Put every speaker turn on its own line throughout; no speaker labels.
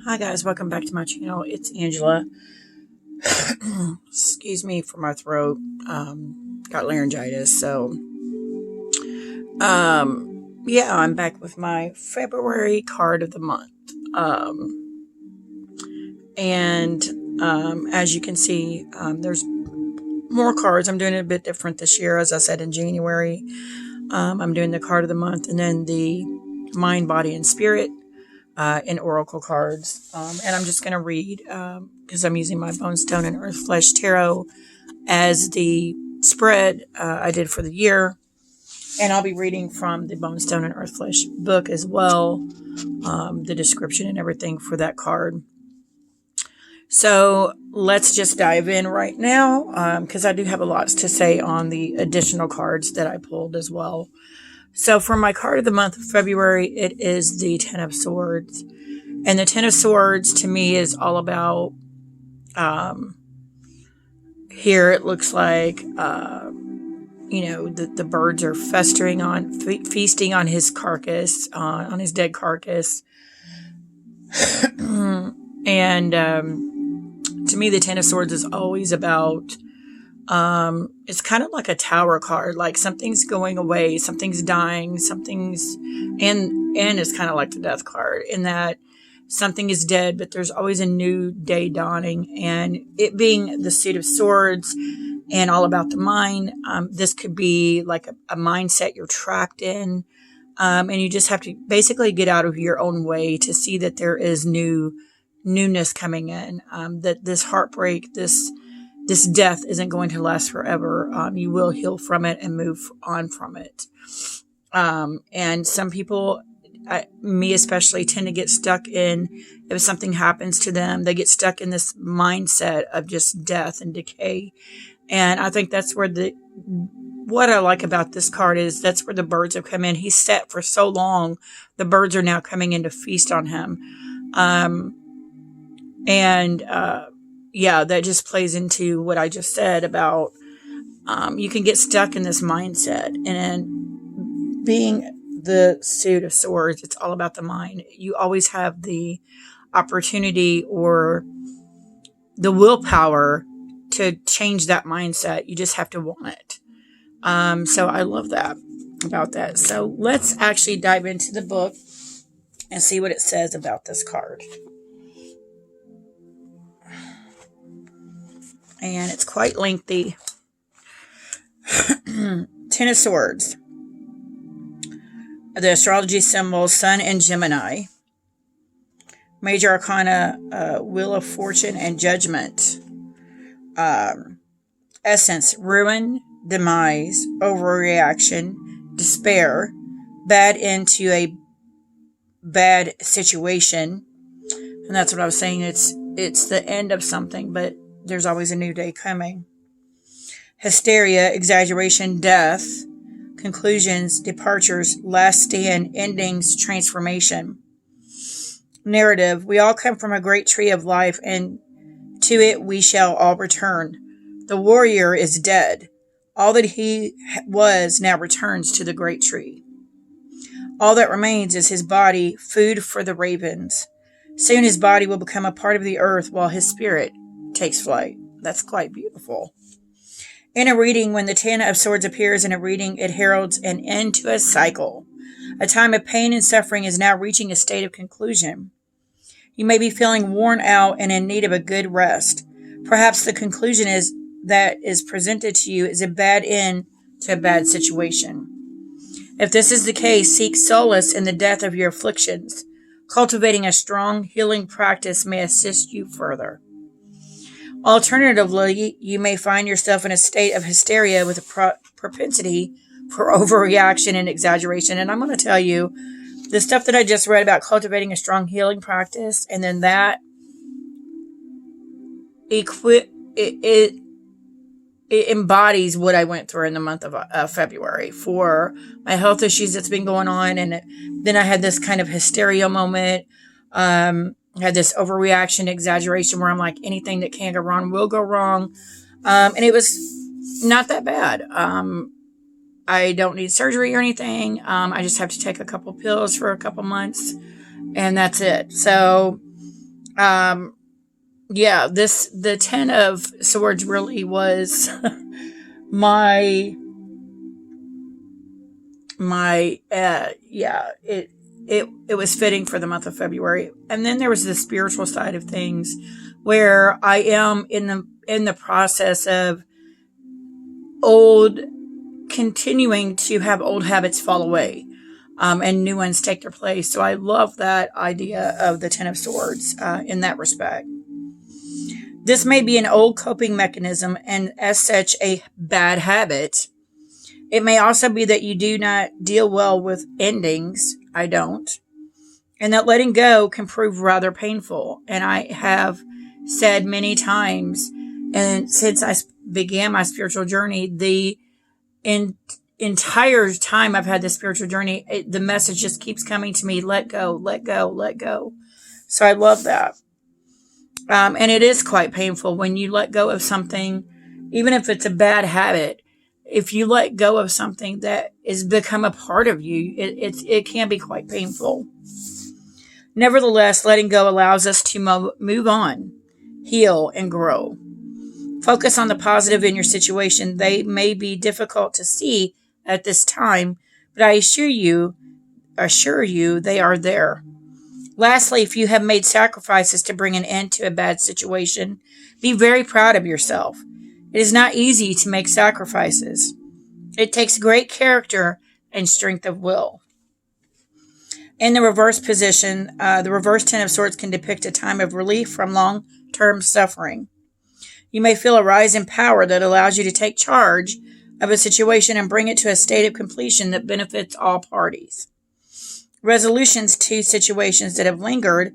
Hi guys, welcome back to my channel. It's Angela. Excuse me for my throat. Got laryngitis, so yeah, I'm back with my February card of the month. And as you can see, there's more cards. I'm doing it a bit different this year, as I said in January. I'm doing the card of the month, and then the mind, body, and spirit. In oracle cards. And I'm just going to read because I'm using my Bone, Stone, and Earth Flesh Tarot as the spread I did for the year. And I'll be reading from the Bone, Stone, and Earth Flesh book as well, the description and everything for that card. So let's just dive in right now because I do have a lot to say on the additional cards that I pulled as well. So for my card of the month of February, it is the Ten of Swords. And the Ten of Swords to me is all about, here it looks like, the birds are feasting on his carcass, on his dead carcass. And to me, the Ten of Swords is always about, it's kind of like a tower card, like something's going away, something's dying, and it's kind of like the death card in that something is dead, but there's always a new day dawning. And it being the Suit of Swords and all about the mind, this could be like a mindset you're trapped in. And you just have to basically get out of your own way to see that there is newness coming in, that this heartbreak, this death isn't going to last forever. You will heal from it and move on from it. And some people, me especially, tend to get stuck in, if something happens to them, they get stuck in this mindset of just death and decay. And I think that's where what I like about this card is that's where the birds have come in. He's set for so long. The birds are now coming in to feast on him. Yeah, that just plays into what I just said about you can get stuck in this mindset. And being the Suit of Swords, it's all about the mind. You always have the opportunity or the willpower to change that mindset. You just have to want it. So I love that about that. So let's actually dive into the book and see what it says about this card. And it's quite lengthy. Ten of Swords. The astrology symbols Sun and Gemini. Major Arcana, Wheel of Fortune and Judgment. Essence, ruin, demise, overreaction, despair, bad end to a bad situation. And that's what I was saying. It's the end of something, but there's always a new day coming. Hysteria, exaggeration, death, conclusions, departures, last stand, endings, transformation. Narrative, we all come from a great tree of life, and to it we shall all return. The warrior is dead. All that he was now returns to the great tree. All that remains is his body, food for the ravens. Soon his body will become a part of the earth while his spirit takes flight. That's quite beautiful. In a reading, when the Ten of Swords appears in a reading, it heralds an end to a cycle. A time of pain and suffering is now reaching a state of conclusion. You may be feeling worn out and in need of a good rest. Perhaps the conclusion that is presented to you is a bad end to a bad situation. If this is the case, seek solace in the death of your afflictions. Cultivating a strong healing practice may assist you further. Alternatively, you may find yourself in a state of hysteria with a propensity for overreaction and exaggeration. And I'm going to tell you, the stuff that I just read about cultivating a strong healing practice, and then that it embodies what I went through in the month of February for my health issues that's been going on. And then I had this kind of hysteria moment. I had this overreaction, exaggeration where I'm like, anything that can go wrong will go wrong. And it was not that bad. I don't need surgery or anything. I just have to take a couple pills for a couple months and that's it. So Yeah, the Ten of Swords really was my yeah, it was fitting for the month of February. And then there was the spiritual side of things, where I am in the process of old continuing to have old habits fall away, and new ones take their place. So I love that idea of the Ten of Swords in that respect. This may be an old coping mechanism and, as such, a bad habit. It may also be that you do not deal well with endings. I don't. And that letting go can prove rather painful. And I have said many times, and since I began my spiritual journey, the entire time I've had this spiritual journey, the message just keeps coming to me: let go, let go, let go. So I love that. And it is quite painful when you let go of something, even if it's a bad habit. If you let go of something that has become a part of you, it can be quite painful. Nevertheless, letting go allows us to move on, heal, and grow. Focus on the positive in your situation. They may be difficult to see at this time, but I assure you they are there. Lastly, if you have made sacrifices to bring an end to a bad situation, be very proud of yourself. It is not easy to make sacrifices. It takes great character and strength of will. In the reverse position, the reverse Ten of Swords can depict a time of relief from long-term suffering. You may feel a rise in power that allows you to take charge of a situation and bring it to a state of completion that benefits all parties. Resolutions to situations that have lingered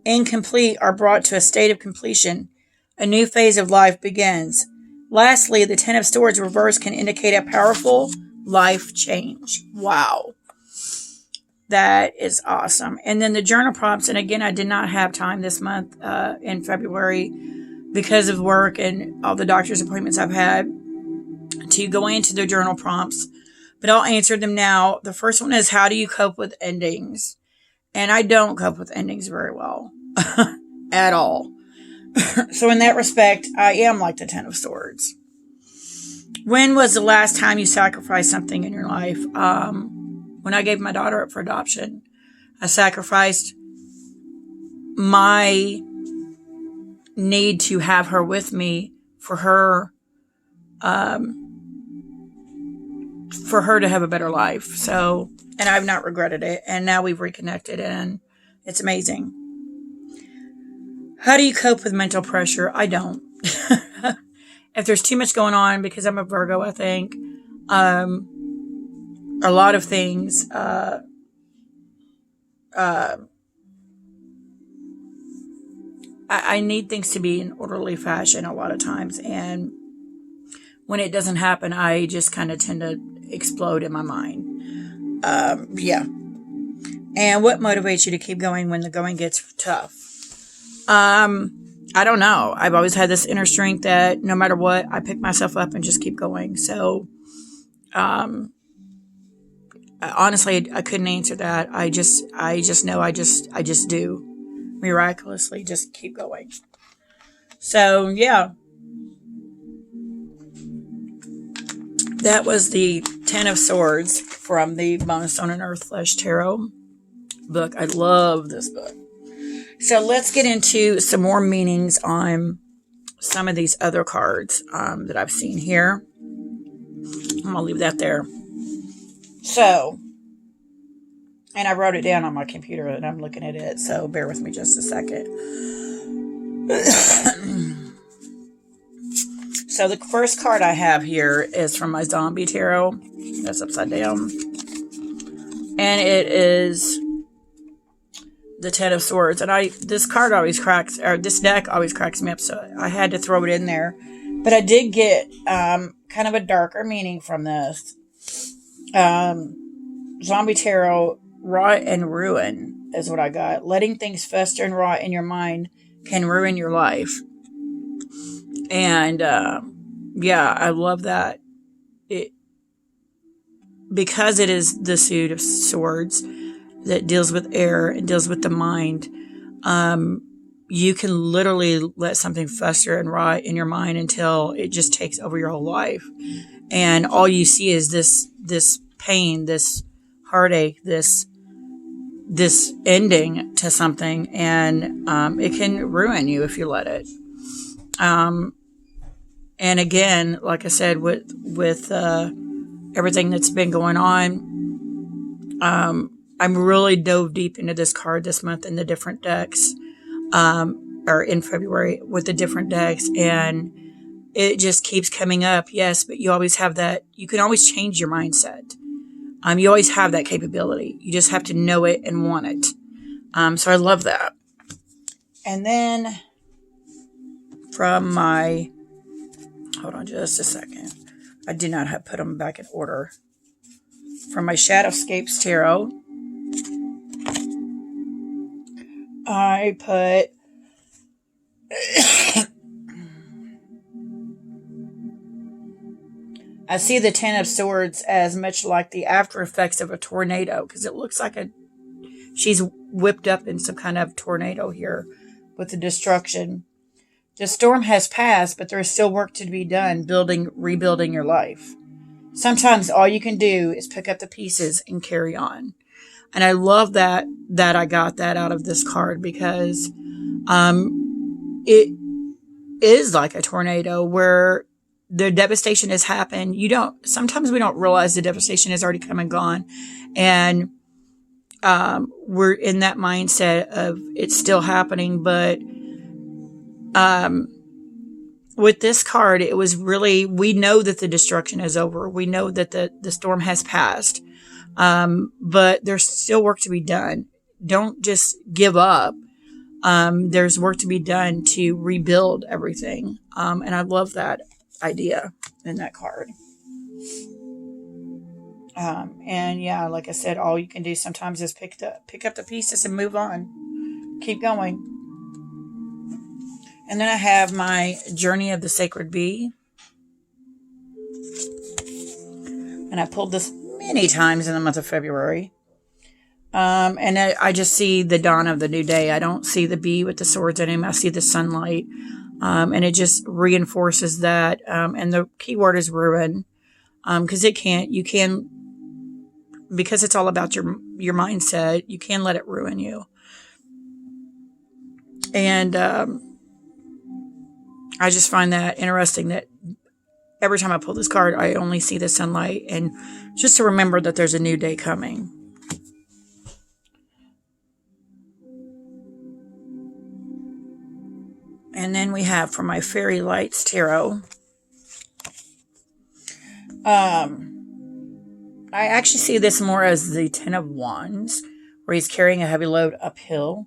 incomplete are brought to a state of completion. A new phase of life begins. Lastly, the Ten of Swords reverse can indicate a powerful life change. Wow. That is awesome. And then the journal prompts, and again, I did not have time this month in February because of work and all the doctor's appointments I've had to go into the journal prompts. But I'll answer them now. The first one is, how do you cope with endings? And I don't cope with endings very well at all. So in that respect, I am like the Ten of Swords. When was the last time you sacrificed something in your life? When I gave my daughter up for adoption, I sacrificed my need to have her with me for her to have a better life. So, and I've not regretted it. And now we've reconnected and it's amazing. How do you cope with mental pressure? I don't. If there's too much going on, because I'm a Virgo, I think, a lot of things, I need things to be in orderly fashion a lot of times. And when it doesn't happen, I just kind of tend to explode in my mind. Yeah. And what motivates you to keep going when the going gets tough? I don't know. I've always had this inner strength that no matter what, I pick myself up and just keep going. So, honestly, I couldn't answer that. I just know I just do miraculously just keep going. So, yeah. That was the Ten of Swords from the Bone, Stone, and Earth Flesh Tarot book. I love this book. So let's get into some more meanings on some of these other cards that I've seen here. I'm going to leave that there. So, and I wrote it down on my computer and I'm looking at it, so bear with me just a second. So the first card I have here is from my Zombie Tarot. That's upside down. And it is the Ten of Swords. And this deck always cracks me up, so I had to throw it in there. But I did get kind of a darker meaning from this. Zombie Tarot, rot and ruin is what I got. Letting things fester and rot in your mind can ruin your life. And yeah, I love that. Because it is the Suit of Swords that deals with air and deals with the mind. you can literally let something fester and rot in your mind until it just takes over your whole life. And all you see is this pain, this heartache, this ending to something. And it can ruin you if you let it. And again, like I said, with everything that's been going on, I'm really dove deep into this card this month in the different decks, or in February with the different decks, and it just keeps coming up. Yes, but you always have that. You can always change your mindset. You always have that capability. You just have to know it and want it. So I love that. And then from my, hold on just a second. I did not have put them back in order. From my Shadowscapes Tarot, I put I see the Ten of Swords as much like the after effects of a tornado, because it looks like she's whipped up in some kind of tornado here with the destruction. The storm has passed, but there is still work to be done rebuilding your life. Sometimes all you can do is pick up the pieces and carry on. And I love that I got that out of this card, because it is like a tornado where the devastation has happened. Sometimes we don't realize the devastation has already come and gone. And we're in that mindset of it's still happening. But with this card, it was really, we know that the destruction is over. We know that the storm has passed. But there's still work to be done. Don't just give up. There's work to be done to rebuild everything. And I love that idea in that card. And yeah, like I said, all you can do sometimes is pick up the pieces and move on. Keep going. And then I have my Journey of the Sacred Bee. And I pulled this many times in the month of February. And I just see the dawn of the new day. I don't see the bee with the swords in him. I see the sunlight. And it just reinforces that. And the key word is ruin. Because because it's all about your mindset, you can let it ruin you. And I just find that interesting that every time I pull this card, I only see the sunlight, and just to remember that there's a new day coming. And then we have from my Fairy Lights Tarot. I actually see this more as the Ten of Wands, where he's carrying a heavy load uphill.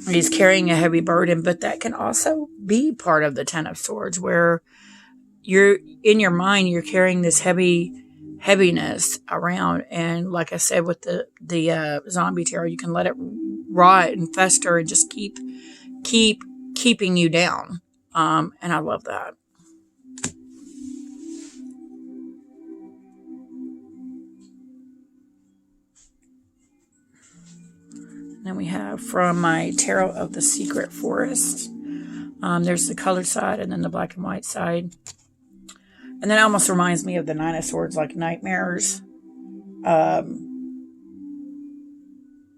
He's carrying a heavy burden, but that can also be part of the Ten of Swords, where you're in your mind, you're carrying this heaviness around. And like I said, with the zombie tarot, you can let it rot and fester and just keeping you down. And I love that. Then we have from my Tarot of the Secret Forest. There's the colored side and then the black and white side. And then it almost reminds me of the Nine of Swords, like nightmares.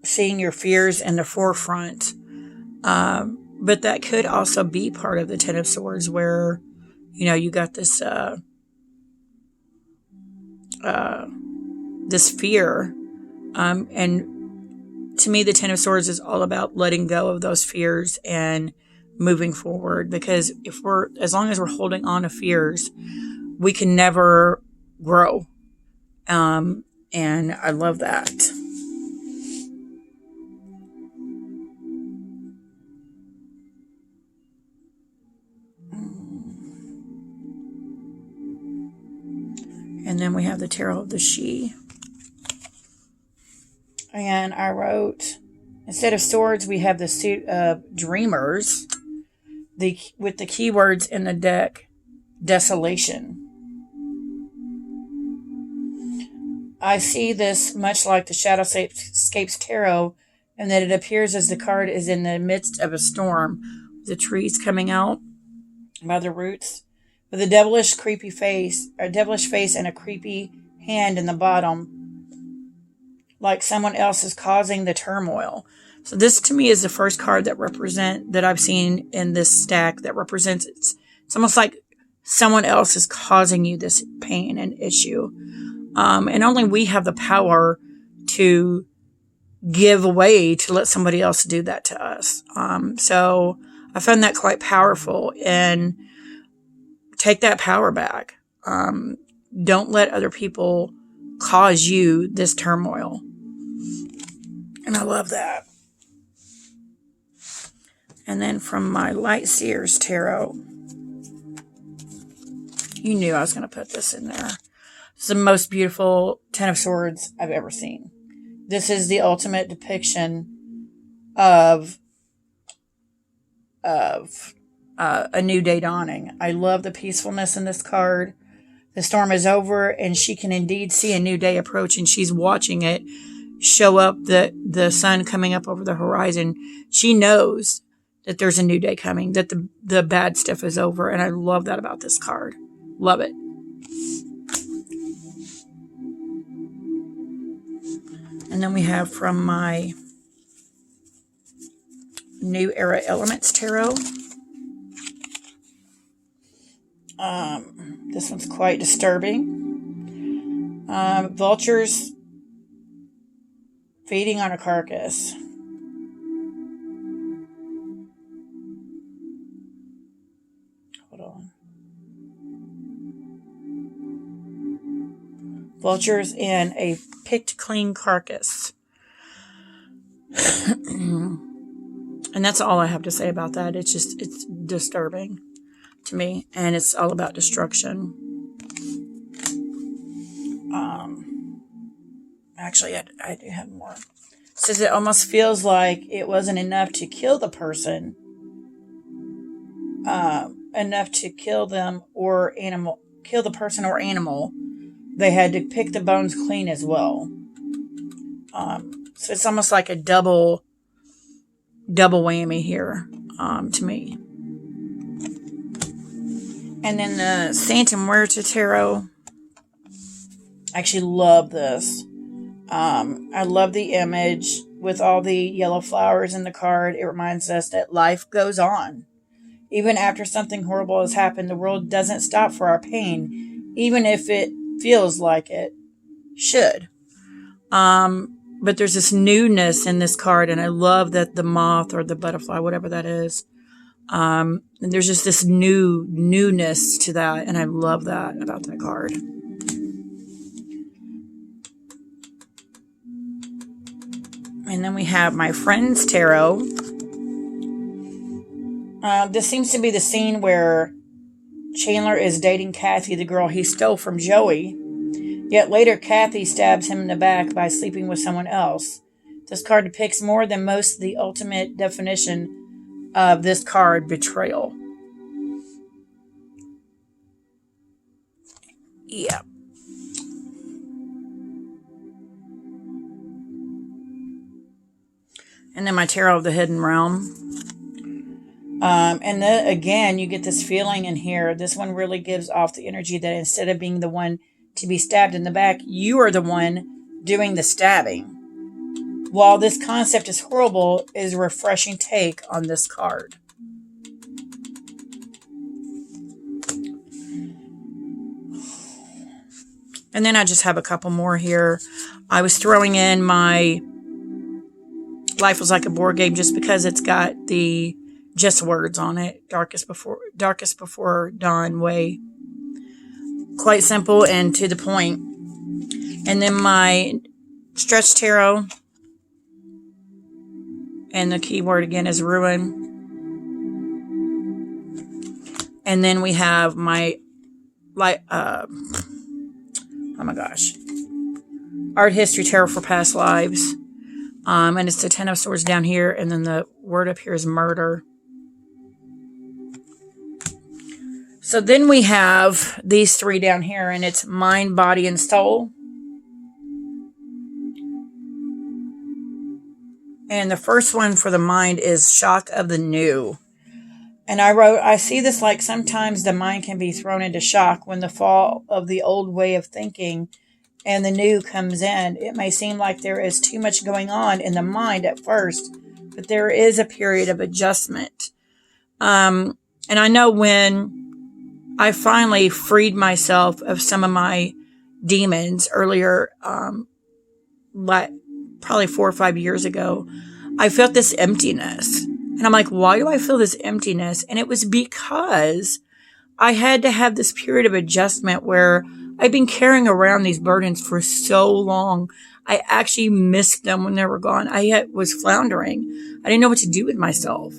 Seeing your fears in the forefront. But that could also be part of the Ten of Swords, where, you got this this fear. And to me, the Ten of Swords is all about letting go of those fears and moving forward. Because as long as we're holding on to fears, we can never grow. And I love that. And then we have the Tarot of the She. And I wrote, instead of swords, we have the suit of dreamers. With the keywords in the deck, desolation. I see this much like the Shadowscapes Tarot and that it appears as the card is in the midst of a storm, the trees coming out by the roots, with a devilish face and a creepy hand in the bottom, like someone else is causing the turmoil. So this to me is the first card that I've seen in this stack that represents it's almost like someone else is causing you this pain and issue. And only we have the power to give away to let somebody else do that to us. So I found that quite powerful, and take that power back. Don't let other people cause you this turmoil. And I love that. And then from my Light Seers Tarot, you knew I was going to put this in there. It's the most beautiful Ten of Swords I've ever seen. This is the ultimate depiction of a new day dawning. I love the peacefulness in this card. The storm is over, and she can indeed see a new day approaching. She's watching it show up, the sun coming up over the horizon. She knows that there's a new day coming, that the bad stuff is over, and I love that about this card. Love it. And then we have from my New Era Elements Tarot. This one's quite disturbing. Vultures feeding on a carcass. Hold on. Vultures in a picked clean carcass. And that's all I have to say about that. It's disturbing to me, and it's all about destruction. Actually, I do have more. It says it almost feels like it wasn't enough to kill the person, enough to kill them or kill the person or animal. They had to pick the bones clean as well. So it's almost like a double whammy here, to me. And then the Santa Muerta Tarot. I actually love this. I love the image with all the yellow flowers in the card. It reminds us that life goes on. Even after something horrible has happened, the world doesn't stop for our pain, even if it feels like it should. But there's this newness in this card, and I love that the moth or the butterfly, whatever that is, and there's just this newness to that, and I love that about that card. And then we have my Friends Tarot. This seems to be the scene where Chandler is dating Kathy, the girl he stole from Joey. Yet later, Kathy stabs him in the back by sleeping with someone else. This card depicts more than most the ultimate definition of this card, betrayal. Yeah. And then my Tarot of the Hidden Realm. And then again, you get this feeling in here. This one really gives off the energy that instead of being the one to be stabbed in the back, you are the one doing the stabbing. While this concept is horrible, it is a refreshing take on this card. And then I just have a couple more here. I was throwing in my Life Was Like a Board Game just because it's got the just words on it. Darkest before dawn way. Quite simple and to the point. And then my Stretch Tarot. And the keyword again is ruin. And then we have my oh my gosh, Art History Tarot for Past Lives. And it's the Ten of Swords down here, and then the word up here is murder. So then we have these three down here, and it's mind, body, and soul. And the first one for the mind is shock of the new. And I wrote, I see this like sometimes the mind can be thrown into shock when the fall of the old way of thinking and the new comes in. It may seem like there is too much going on in the mind at first, but there is a period of adjustment. And I know when I finally freed myself of some of my demons earlier, like probably 4 or 5 years ago, I felt this emptiness. And I'm like, why do I feel this emptiness? And it was because I had to have this period of adjustment where I've been carrying around these burdens for so long. I actually missed them when they were gone. I was floundering. I didn't know what to do with myself.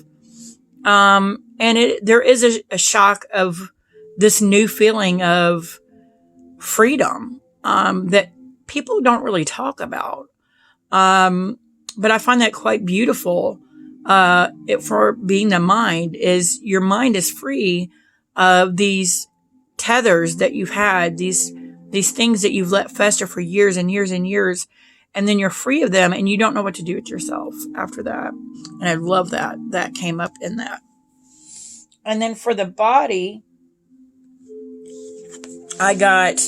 And there is a shock of this new feeling of freedom, that people don't really talk about. But I find that quite beautiful. For being the mind, is your mind is free of these tethers that you've had, these things that you've let fester for years and years and years, and then you're free of them and you don't know what to do with yourself after that. And I love that came up in that. And then for the body, I got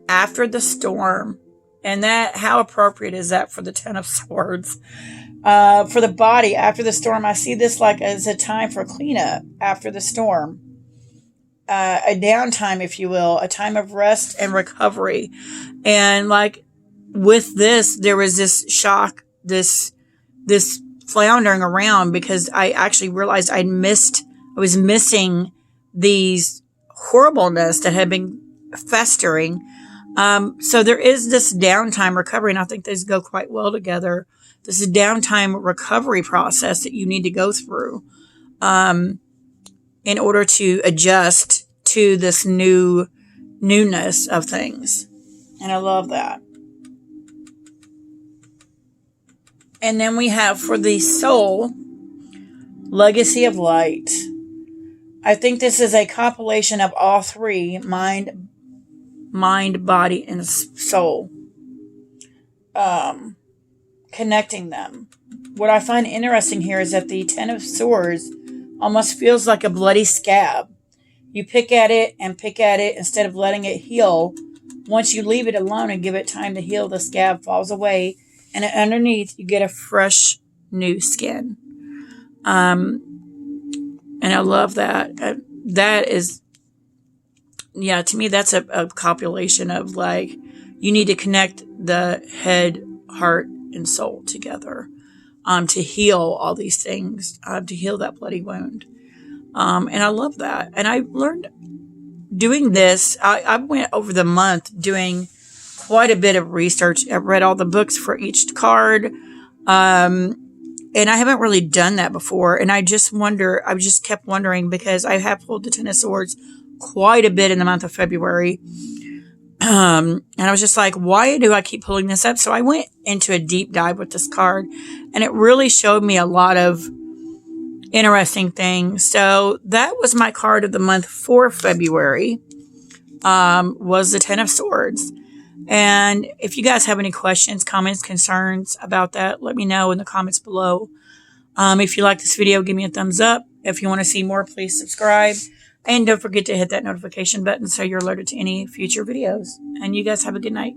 after the storm. And that, how appropriate is that for the 10 of Swords? For the body, after the storm, I see this like as a time for cleanup after the storm. A downtime, if you will, a time of rest and recovery. And like with this, there was this shock, this floundering around, because I actually realized I was missing these horribleness that had been festering. So there is this downtime recovery, and I think these go quite well together. This is a downtime recovery process that you need to go through, in order to adjust to this newness of things. And I love that. And then we have for the soul, Legacy of Light. I think this is a compilation of all three, mind, body, and soul. Connecting them. What I find interesting here is that the 10 of Swords almost feels like a bloody scab. You pick at it instead of letting it heal. Once you leave it alone and give it time to heal, the scab falls away, and underneath you get a fresh new skin. And I love that. That is, yeah, to me that's a compilation of like, you need to connect the head, heart, and soul together, to heal all these things, to heal that bloody wound. And I love that. And I learned doing this, I went over the month doing quite a bit of research. I read all the books for each card. And I haven't really done that before. And I just kept wondering, because I have pulled the 10 of Swords quite a bit in the month of February. And I was just like, why do I keep pulling this up? So I went into a deep dive with this card, and it really showed me a lot of interesting things. So that was my card of the month for February, was the 10 of Swords. And if you guys have any questions, comments, concerns about that, let me know in the comments below. If you like this video, give me a thumbs up. If you want to see more, please subscribe. And don't forget to hit that notification button so you're alerted to any future videos. And you guys have a good night.